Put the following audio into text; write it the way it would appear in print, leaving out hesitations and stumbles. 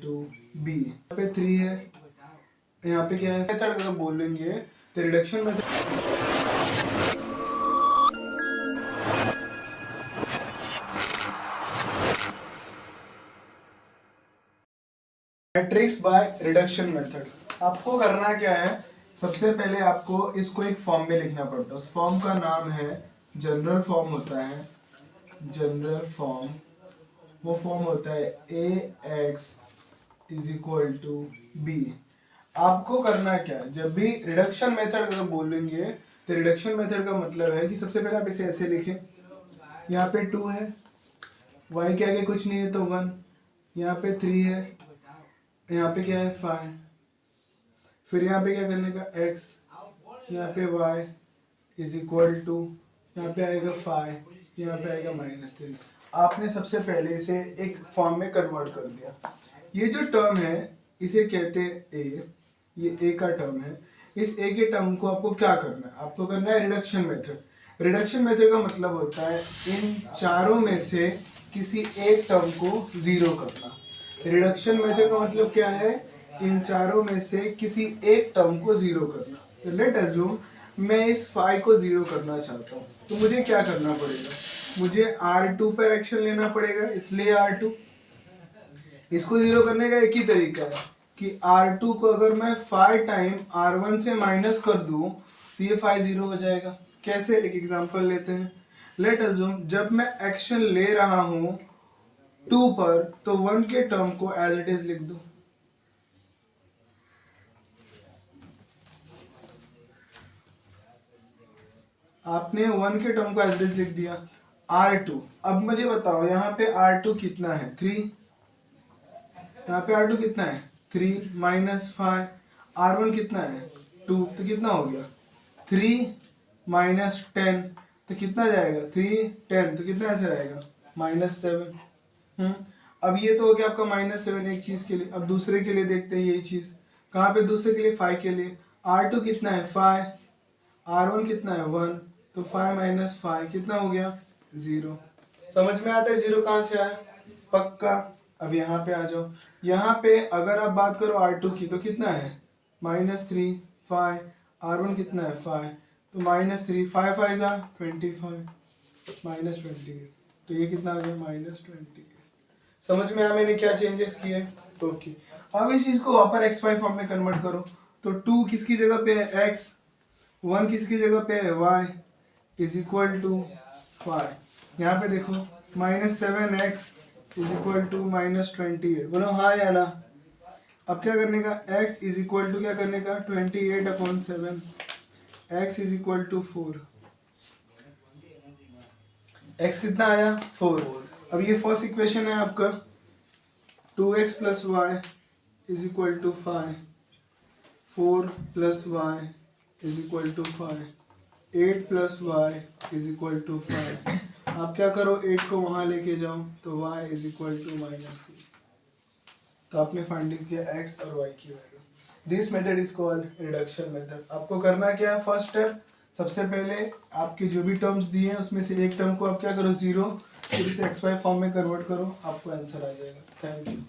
To be. यहाँ पे 3 है, यहाँ पे क्या है मेथड अगर बोलेंगे तो reduction method. Matrix by reduction method. आपको करना क्या है, सबसे पहले आपको इसको एक फॉर्म में लिखना पड़ता है। उस फॉर्म का नाम है जनरल फॉर्म होता है, जनरल फॉर्म। वो फॉर्म होता है ax is equal to B. आपको करना क्या है, जब भी रिडक्शन मेथड अगर बोलेंगे तो रिडक्शन मेथड का मतलब है कि सबसे पहले आप इसे ऐसे लिखें, यहाँ पे 2 है, y के आगे कुछ नहीं है तो 1, यहाँ पे 3 है, यहाँ पे क्या है 5, फिर यहाँ पे क्या करने का x, यहाँ पे y इज इक्वल टू, यहाँ पे आएगा 5, यहाँ पे आएगा -3। आपने सबसे पहले इसे एक फॉर्म में कन्वर्ट कर दिया। ये जो टर्म है इसे कहते हैं a, ये a का टर्म है। इस a के टर्म को आपको क्या करना है, आपको करना है रिडक्शन मेथड। रिडक्शन मेथड का मतलब होता है इन चारों में से किसी एक टर्म को जीरो करना। रिडक्शन मेथड का मतलब क्या है, इन चारों में से किसी एक टर्म को जीरो करना। तो लेट अज्यूम मैं इस 5 को जीरो करना चाहता हूँ, तो मुझे क्या करना पड़ेगा, मुझे R2 पर एक्शन लेना पड़ेगा, इसलिए R2। इसको जीरो करने का एक ही तरीका है कि R2 को अगर मैं 5 टाइम R1 से माइनस कर दूं तो ये 5 जीरो हो जाएगा। कैसे, एक एग्जांपल लेते हैं। लेट अज्यूम जब मैं एक्शन ले रहा हूं 2 पर तो 1 के टर्म को एज इट इज लिख दो। आपने 1 के टर्म को एज इट इज लिख दिया। R2, अब मुझे बताओ यहाँ पे R2 कितना है, 3। यहाँ पे R2 कितना है 3 -5, R1 कितना है 2, तो कितना हो गया 3 -10, तो कितना जाएगा 3 10, तो कितना ऐसे रहेगा -7। अब ये तो हो गया आपका -7 एक चीज के लिए। अब दूसरे के लिए देखते हैं यही चीज, कहाँ पे दूसरे के लिए 5 के लिए। R2 कितना है 5, R1 कितना है 1, तो 5 - 5 कितना हो गया 0। समझ में आता है 0 कहाँ से आया, पक्का। अब यहाँ पे आ जाओ, यहाँ पे अगर आप बात करो R2 की तो कितना है -3 5, R1 कितना है 5, तो -3 5 5 जा 25 -28, तो ये कितना आ गया -28। समझ में आया मैंने क्या चेंजेस किए। ओके, अब इस चीज को वापस x5 फॉर्म में कन्वर्ट करो, तो 2 किसकी जगह पे है x, 1 किसकी जगह पे है y इज इक्वल टू 5। यहाँ पे देखो -7x इज इक्वल टू -28, बोलो हाँ या ना। अब क्या करने का, x इज इक्वल टू क्या करने का 28/7, x is equal to 4। x कितना आया 4। अब ये फर्स्ट इक्वेशन है आपका 2x + y is equal to 5, 4 + y is equal to 5, 8 + y is equal to 5। आप क्या करो 8 को वहां लेके जाओ तो y इज इक्वल टू -3। तो आपने फाइंडिंग किया x और y की value. This method is called reduction method. आपको करना क्या है, फर्स्ट स्टेप, सबसे पहले आपके जो भी टर्म्स दिए हैं उसमें से एक टर्म को आप क्या करो जीरो, फिर इसे x5 फॉर्म में कन्वर्ट करो, आपको आंसर आ जाएगा। Thank you.